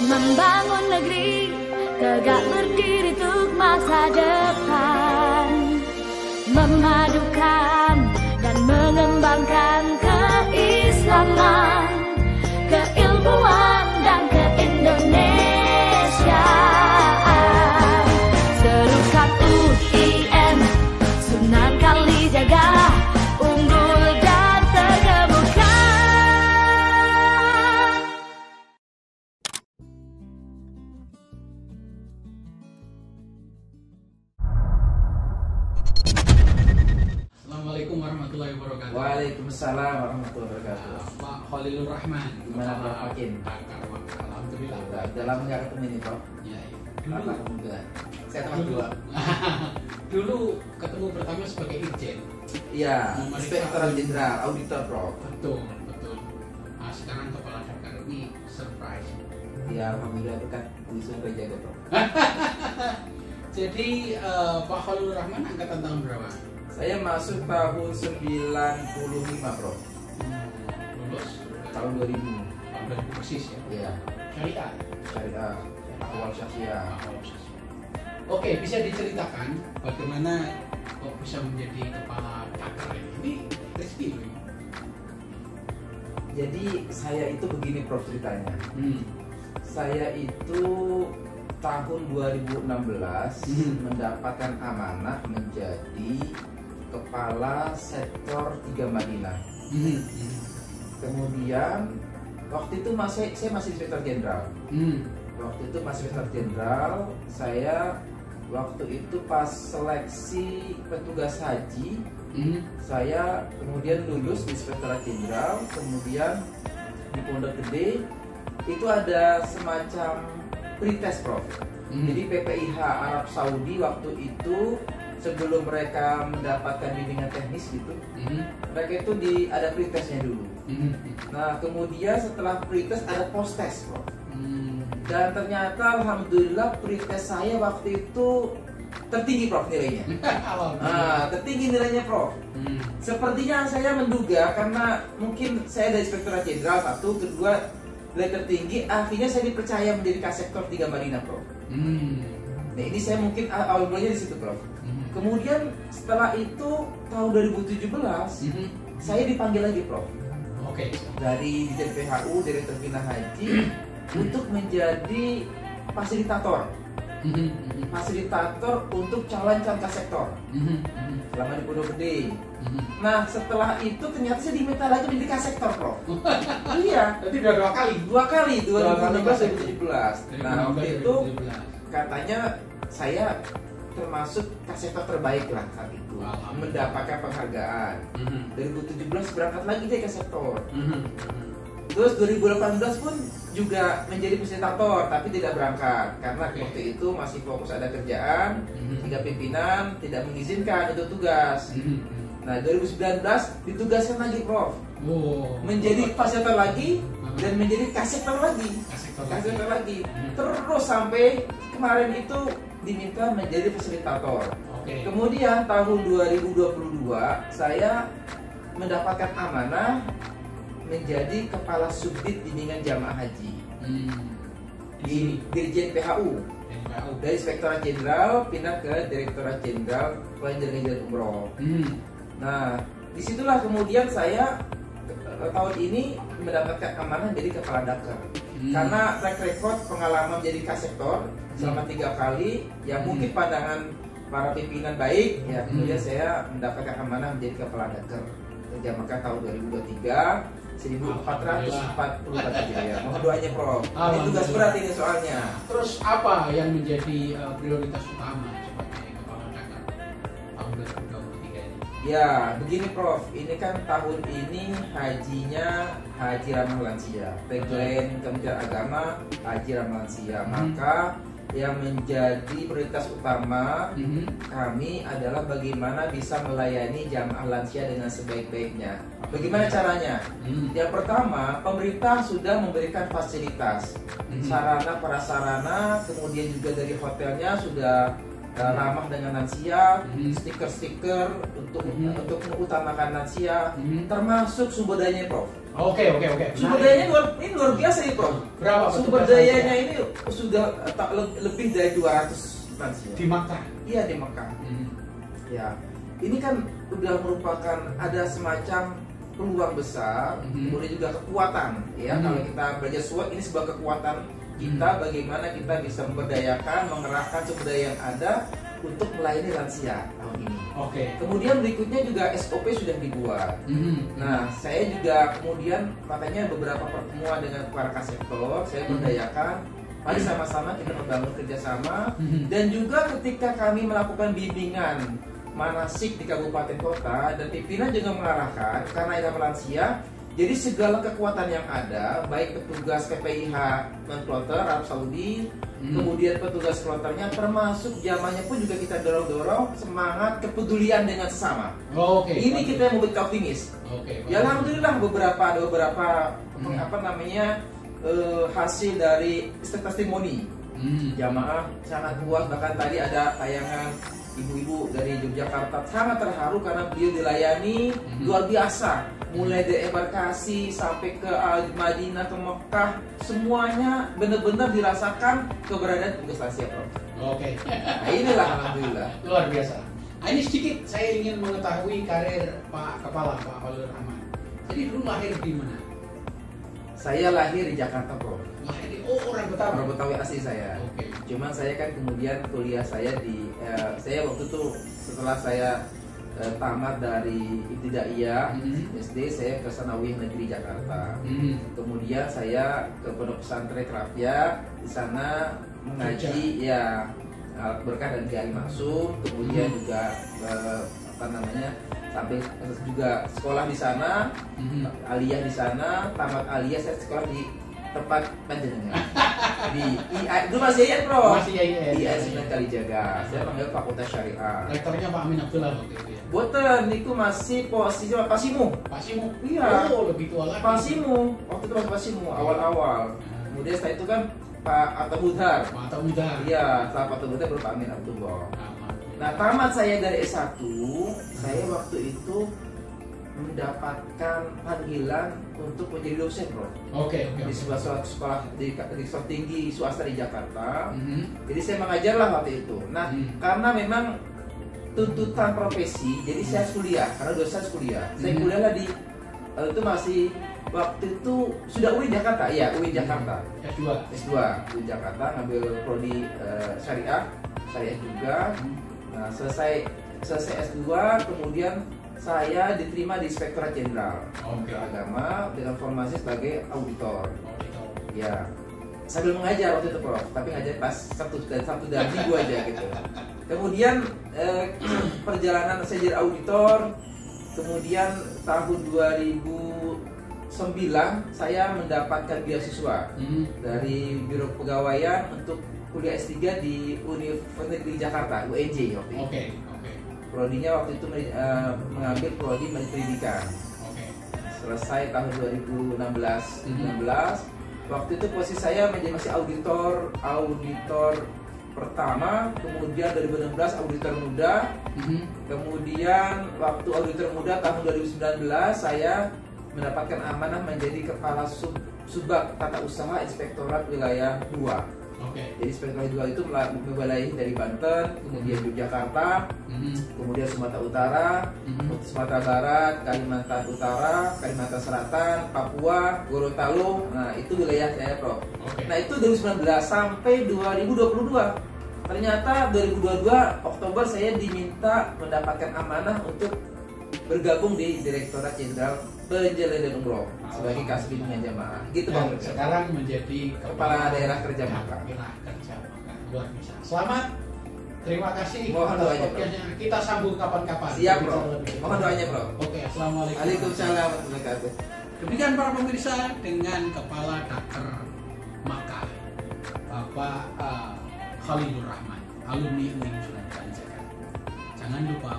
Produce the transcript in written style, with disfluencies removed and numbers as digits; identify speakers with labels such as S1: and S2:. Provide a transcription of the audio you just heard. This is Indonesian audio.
S1: Membangun negeri tegak berdiri untuk masa depan, memadukan dan mengembangkan keislaman, keilmuan dan keindonesiaan. Serukan UIN, Sunan Kalijaga, unggul dan terkemuka.
S2: Assalamualaikum warahmatullahi wabarakatuh.
S3: Waalaikumsalam warahmatullahi wabarakatuh.
S2: Pak Khalilur Rahman.
S3: Gimana Prof Hakim?
S2: Alhamdulillah.
S3: Udah lama nggak ketemu ini Prof.
S2: Ya, ya.
S3: Alhamdulillah. Saya teman dua.
S2: Dulu ketemu pertama sebagai Irjen.
S3: Iya,
S2: Memeriksa.
S3: Inspektor Jenderal, Auditor Prof.
S2: Betul, betul. Nah, sekarang kepala dakar ini surprise.
S3: Iya, alhamdulillah berkat Bu Sumber jaga Prof.
S2: Jadi Pak Khalilur Rahman angkatan tahun berapa?
S3: Saya masuk tahun 95 Prof.
S2: Lulus
S3: Tahun 2000.
S2: tahun 2000 persis ya.
S3: Iya,
S2: Syariah.
S3: syariah, awal syariah.
S2: Oke, bisa diceritakan bagaimana kok bisa menjadi kepala dakar ini? Ini rezeki loh.
S3: Jadi saya itu begini Prof ceritanya. Saya itu tahun 2016 mendapatkan amanah menjadi kepala sektor 3 Madinah. Kemudian waktu itu saya masih inspektur jenderal. Waktu itu masih inspektur jenderal, saya waktu itu pas seleksi petugas haji, saya kemudian lulus di inspektorat jenderal, kemudian di Pondok Gede itu ada semacam pretest Prof. Jadi PPIH Arab Saudi waktu itu sebelum mereka mendapatkan bimbingan teknis gitu, mereka itu ada pretestnya dulu. Nah kemudian setelah pretest ada post test Prof. Dan ternyata alhamdulillah pretest saya waktu itu tertinggi Prof nilainya. Nah, tertinggi nilainya Prof. Sepertinya saya menduga karena mungkin saya dari Inspektorat Jenderal satu, kedua nilai tertinggi, akhirnya saya dipercaya menjadi Kasektor 3 Madinah Prof. Nah ini saya mungkin awal mulanya di situ Prof. Kemudian setelah itu tahun 2017 saya dipanggil lagi Prof.
S2: Oke.
S3: Dari Dirjen PHU, Direktur Bina Haji untuk menjadi fasilitator. Fasilitator untuk calon-calon kasektor selama di Pondok Gede. Nah setelah itu ternyata saya diminta lagi menjadi kasektor Prof. Iya.
S2: Berarti udah
S3: Dua kali 2016 2017.
S2: 2016.
S3: Nah waktu itu katanya saya termasuk kasektor terbaik lah saat itu, mendapatkan penghargaan. 2017 berangkat lagi deh kasektor. Terus 2018 pun juga menjadi fasilitator tapi tidak berangkat karena waktu itu masih fokus ada kerjaan, sehingga pimpinan tidak mengizinkan untuk tugas. Nah 2019 ditugaskan lagi Prof. Menjadi fasilitator lagi dan menjadi kasektor lagi. Kasektor lagi. Terus sampai kemarin itu diminta menjadi fasilitator. Kemudian tahun 2022 saya mendapatkan amanah menjadi kepala subdit bimbingan jamaah haji di Dirjen PHU. Dari Inspektorat Jenderal pindah ke Direktorat Jenderal Penyelenggaraan Umroh. Nah, disitulah kemudian saya tahun ini mendapatkan amanah menjadi kepala dakar. Karena track record pengalaman menjadi kasektor selama 3 kali, yang mungkin pandangan para pimpinan baik, ya kemudian saya mendapatkan amanah menjadi kepala dakar. Kerja maka tahun 2023 1444 Hijriah. Mohon doanya Prof. Ini tugas berat ini soalnya.
S2: Terus apa yang menjadi prioritas utama sebagai kepala dakar tahun 2023 ini?
S3: Ya, begini Prof. Ini kan tahun ini hajinya haji ramah lansia. Tagline Kementerian Agama haji ramah lansia. Maka yang menjadi prioritas utama kami adalah bagaimana bisa melayani jamaah lansia dengan sebaik-baiknya. Bagaimana caranya? Yang pertama, pemerintah sudah memberikan fasilitas, sarana prasarana, kemudian juga dari hotelnya sudah ramah dengan lansia, stiker-stiker untuk mengutamakan lansia, termasuk sumber dayanya, Prof.
S2: Oke.
S3: Sumber dayanya ini luar biasa ya, Prof.
S2: Berapa
S3: sumber dayanya ini sudah lebih dari 200 lansia
S2: di Makkah?
S3: Iya, di Makkah. Ya, ini kan sudah merupakan ada semacam peluang besar, kemudian juga kekuatan, ya. Kalau kita belajar SWOT, ini sebuah kekuatan kita, bagaimana kita bisa memberdayakan, mengerahkan sumber daya yang ada untuk melayani lansia tahun ini. Kemudian berikutnya juga SOP sudah dibuat. Nah, saya juga kemudian makanya beberapa pertemuan dengan para kaseptor, saya berdayakan. Mari sama-sama kita membangun kerjasama, dan juga ketika kami melakukan bimbingan manasik di kabupaten kota, dan pimpinan juga mengarahkan karena ini lansia, jadi segala kekuatan yang ada, baik petugas PPIH non-kloter Arab Saudi, kemudian petugas kloternya, termasuk jamaahnya pun juga kita dorong semangat kepedulian dengan sesama. Ini kita yang membuat optimis. Ya, alhamdulillah beberapa hasil dari testimoni jamaah sangat puas. Bahkan tadi ada tayangan ibu-ibu dari Yogyakarta sangat terharu karena beliau dilayani luar biasa, mulai dari embarkasi sampai ke Madinah, ke Mekah, semuanya benar-benar dirasakan keberadaan tugas lansia, Prof. Nah, inilah alhamdulillah
S2: luar biasa. Ini sedikit saya ingin mengetahui karir Pak Kepala, Pak Khalilur Rahman. Jadi dulu lahir di mana?
S3: Saya lahir di Jakarta, Prof.
S2: Orang Betawi.
S3: Orang Betawi asli saya. Cuman saya kan kemudian kuliah saya di saya waktu itu setelah saya tamat dari Ibtidaiyah SD, saya ke Sanawiyah Negeri Jakarta. Kemudian saya ke Pondok Pesantren Krafia, di sana mengaji ya berkah dan Kiai Maksum. Kemudian juga sampai juga sekolah di sana, aliyah di sana. Tamat aliyah saya sekolah di tempat panjenengan di itu masih IAIN, Bro.
S2: Masih IAIN.
S3: Di IAIN Kalijaga. Saya panggil Fakultas Syariah.
S2: Rektornya Pak Amin Abdullah waktu itu ya.
S3: Boten, itu masih posisi Pak Simu.
S2: Pak Simu.
S3: Iya.
S2: Lebih tua lagi.
S3: Pak Simu. Waktu itu masih Pak Simu awal-awal. Kemudian setelah itu kan Pak Atta Budhar. Iya, setelah Pak Atta Budhar baru Pak Amin Abdullah. Nah, tamat saya dari S1, saya waktu itu mendapatkan panggilan untuk menjadi dosen, Bro. Di sebuah sekolah di sekolah tinggi swasta di Jakarta. Jadi saya mengajarlah waktu itu. Nah, karena memang tuntutan profesi, jadi saya kuliah karena dosen kuliah. Saya kuliahlah di itu masih waktu itu sudah UI Jakarta, ya UI Jakarta. S2 UI Jakarta, ngambil prodi syariah juga. Nah, selesai S2 kemudian saya diterima di Inspektorat Jenderal Agama dengan formasi sebagai auditor. Ya, sambil mengajar waktu itu, Prof. Tapi ngajar pas Sabtu dan Minggu aja gitu. Kemudian perjalanan saya jadi auditor. Kemudian tahun 2009 saya mendapatkan beasiswa dari Biro Pegawaian untuk kuliah S3 di Universitas Negeri Jakarta, UNJ waktu itu. Prodinya waktu itu mengambil prodi pendidikan. Selesai tahun 2016. Waktu itu posisi saya menjadi masih auditor pertama, kemudian 2016 auditor muda. Kemudian waktu auditor muda tahun 2019 saya mendapatkan amanah menjadi kepala subbag tata usaha Inspektorat Wilayah 2. Jadi Inspektorat 2 itu mewilayahi dari Banten, kemudian Yogyakarta, kemudian Sumatera Utara, Sumatera Barat, Kalimantan Utara, Kalimantan Selatan, Papua, Gorontalo. Nah, itu wilayah saya, Prof. Nah, itu 2019 sampai 2022. Ternyata 2022 Oktober saya diminta mendapatkan amanah untuk bergabung di Direktorat Jenderal Penjalanan dan Umroh sebagai kasih bimbingan jamaah. Gitu, Bang.
S2: Sekarang menjadi
S3: Kepala Daerah Kerja Makkah.
S2: Luar biasa. Selamat. Terima kasih.
S3: Mohon doanya, Bro.
S2: Kita sambung kapan-kapan.
S3: Siap, Bro. Mohon doanya, Bro.
S2: Assalamualaikum.
S3: Waalaikumsalam warahmatullahi wabarakatuh.
S2: Demikian para pemirsa dengan Kepala Daker Makkah, Bapak Khalilur Rahman, alumni UIN Sunan Kalijaga. Jangan lupa